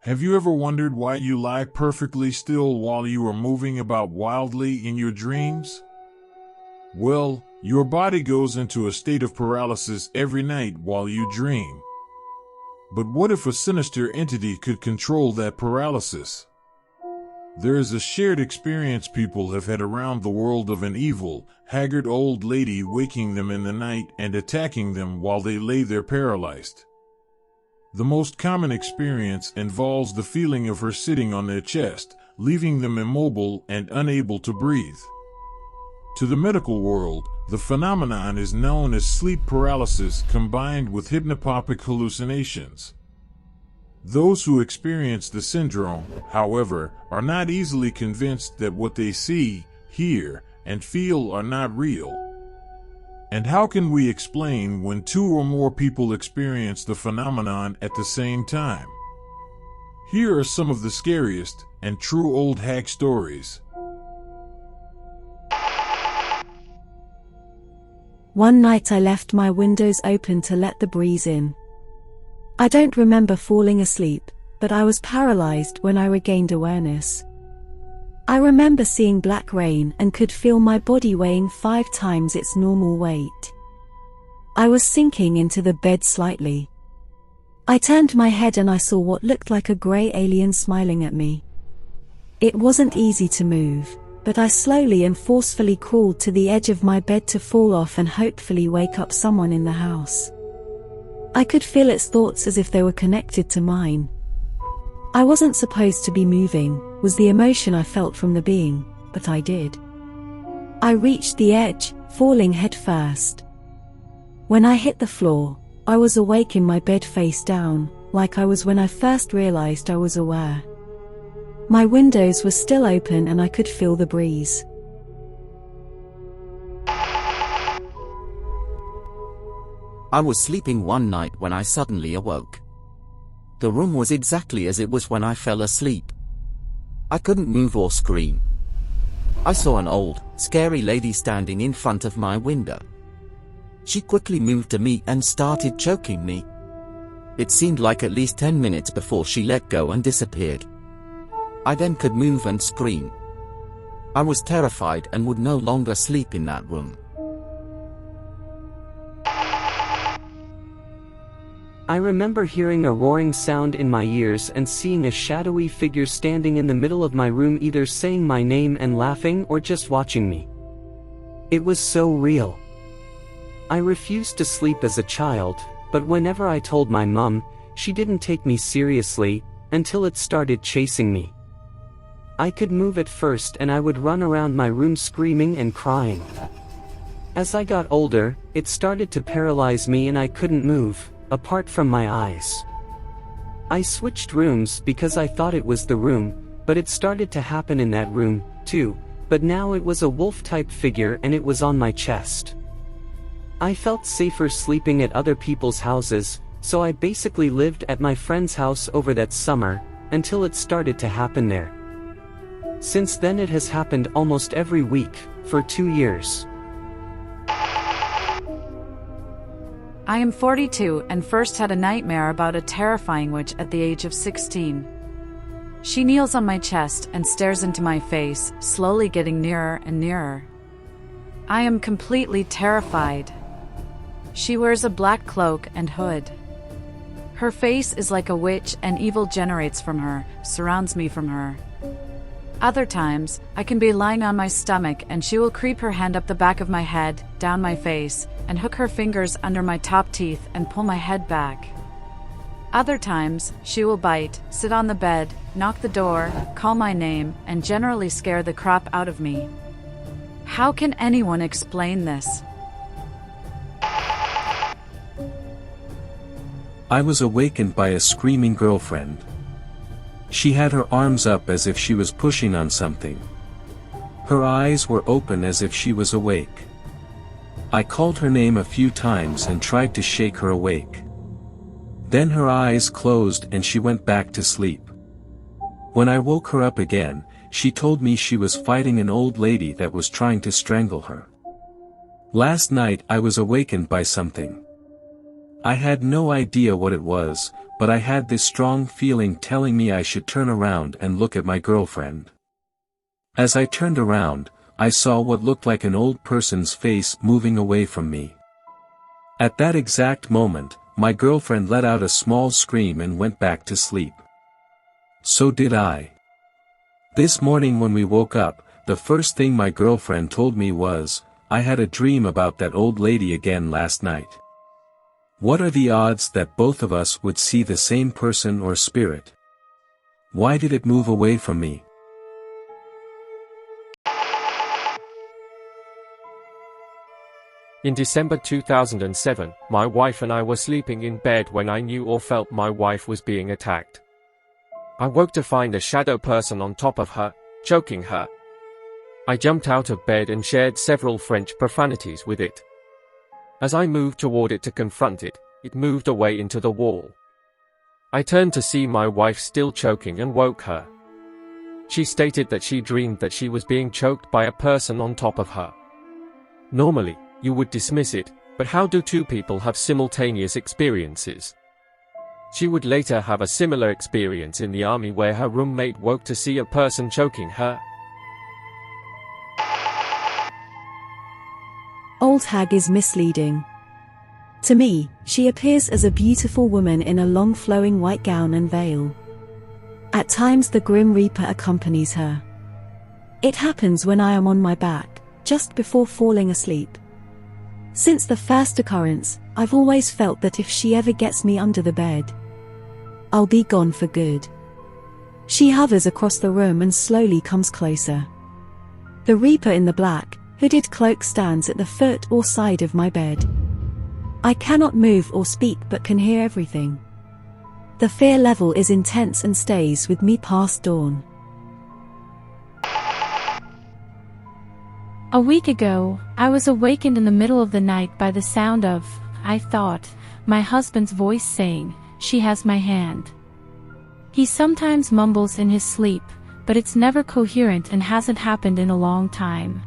Have you ever wondered why you lie perfectly still while you are moving about wildly in your dreams? Well, your body goes into a state of paralysis every night while you dream. But what if a sinister entity could control that paralysis? There is a shared experience people have had around the world of an evil, haggard old lady waking them in the night and attacking them while they lay there paralyzed. The most common experience involves the feeling of her sitting on their chest, leaving them immobile and unable to breathe. To the medical world, the phenomenon is known as sleep paralysis combined with hypnagogic hallucinations. Those who experience the syndrome, however, are not easily convinced that what they see, hear, and feel are not real. And how can we explain when two or more people experience the phenomenon at the same time? Here are some of the scariest and true old HAG stories. One night I left my windows open to let the breeze in. I don't remember falling asleep, but I was paralyzed when I regained awareness. I remember seeing black rain and could feel my body weighing 5 times its normal weight. I was sinking into the bed slightly. I turned my head and I saw what looked like a grey alien smiling at me. It wasn't easy to move, but I slowly and forcefully crawled to the edge of my bed to fall off and hopefully wake up someone in the house. I could feel its thoughts as if they were connected to mine. I wasn't supposed to be moving, was the emotion I felt from the being, but I did. I reached the edge, falling head first. When I hit the floor, I was awake in my bed face down, like I was when I first realized I was aware. My windows were still open and I could feel the breeze. I was sleeping one night when I suddenly awoke. The room was exactly as it was when I fell asleep. I couldn't move or scream. I saw an old, scary lady standing in front of my window. She quickly moved to me and started choking me. It seemed like at least 10 minutes before she let go and disappeared. I then could move and scream. I was terrified and would no longer sleep in that room. I remember hearing a roaring sound in my ears and seeing a shadowy figure standing in the middle of my room, either saying my name and laughing or just watching me. It was so real. I refused to sleep as a child, but whenever I told my mom, she didn't take me seriously, until it started chasing me. I could move at first and I would run around my room screaming and crying. As I got older, it started to paralyze me and I couldn't move, apart from my eyes. I switched rooms because I thought it was the room, but it started to happen in that room, too, but now it was a wolf-type figure and it was on my chest. I felt safer sleeping at other people's houses, so I basically lived at my friend's house over that summer, until it started to happen there. Since then it has happened almost every week, for 2 years. I am 42 and first had a nightmare about a terrifying witch at the age of 16. She kneels on my chest and stares into my face, slowly getting nearer and nearer. I am completely terrified. She wears a black cloak and hood. Her face is like a witch and evil generates from her, surrounds me from her. Other times, I can be lying on my stomach and she will creep her hand up the back of my head, down my face, and hook her fingers under my top teeth and pull my head back. Other times, she will bite, sit on the bed, knock the door, call my name, and generally scare the crap out of me. How can anyone explain this? I was awakened by a screaming girlfriend. She had her arms up as if she was pushing on something. Her eyes were open as if she was awake. I called her name a few times and tried to shake her awake. Then her eyes closed and she went back to sleep. When I woke her up again, she told me she was fighting an old lady that was trying to strangle her. Last night I was awakened by something. I had no idea what it was, but I had this strong feeling telling me I should turn around and look at my girlfriend. As I turned around, I saw what looked like an old person's face moving away from me. At that exact moment, my girlfriend let out a small scream and went back to sleep. So did I. This morning when we woke up, the first thing my girlfriend told me was, "I had a dream about that old lady again last night." What are the odds that both of us would see the same person or spirit? Why did it move away from me? In December 2007, my wife and I were sleeping in bed when I knew or felt my wife was being attacked. I woke to find a shadow person on top of her, choking her. I jumped out of bed and shared several French profanities with it. As I moved toward it to confront it, it moved away into the wall. I turned to see my wife still choking and woke her. She stated that she dreamed that she was being choked by a person on top of her. Normally, you would dismiss it, but how do two people have simultaneous experiences? She would later have a similar experience in the army where her roommate woke to see a person choking her. Old hag is misleading. To me, she appears as a beautiful woman in a long flowing white gown and veil. At times the Grim Reaper accompanies her. It happens when I am on my back, just before falling asleep. Since the first occurrence, I've always felt that if she ever gets me under the bed, I'll be gone for good. She hovers across the room and slowly comes closer. The Reaper in the black, hooded cloak stands at the foot or side of my bed. I cannot move or speak but can hear everything. The fear level is intense and stays with me past dawn. A week ago, I was awakened in the middle of the night by the sound of, I thought, my husband's voice saying, "She has my hand." He sometimes mumbles in his sleep, but it's never coherent and hasn't happened in a long time.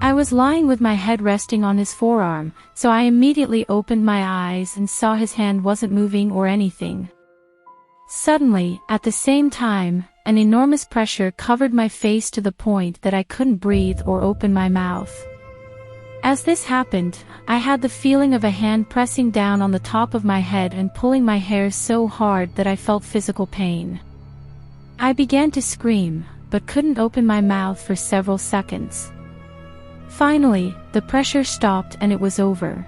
I was lying with my head resting on his forearm, so I immediately opened my eyes and saw his hand wasn't moving or anything. Suddenly, at the same time, an enormous pressure covered my face to the point that I couldn't breathe or open my mouth. As this happened, I had the feeling of a hand pressing down on the top of my head and pulling my hair so hard that I felt physical pain. I began to scream, but couldn't open my mouth for several seconds. Finally, the pressure stopped and it was over.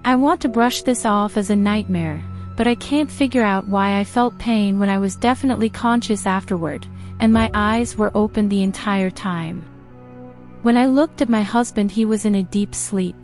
I want to brush this off as a nightmare, but I can't figure out why I felt pain when I was definitely conscious afterward, and my eyes were open the entire time. When I looked at my husband, he was in a deep sleep.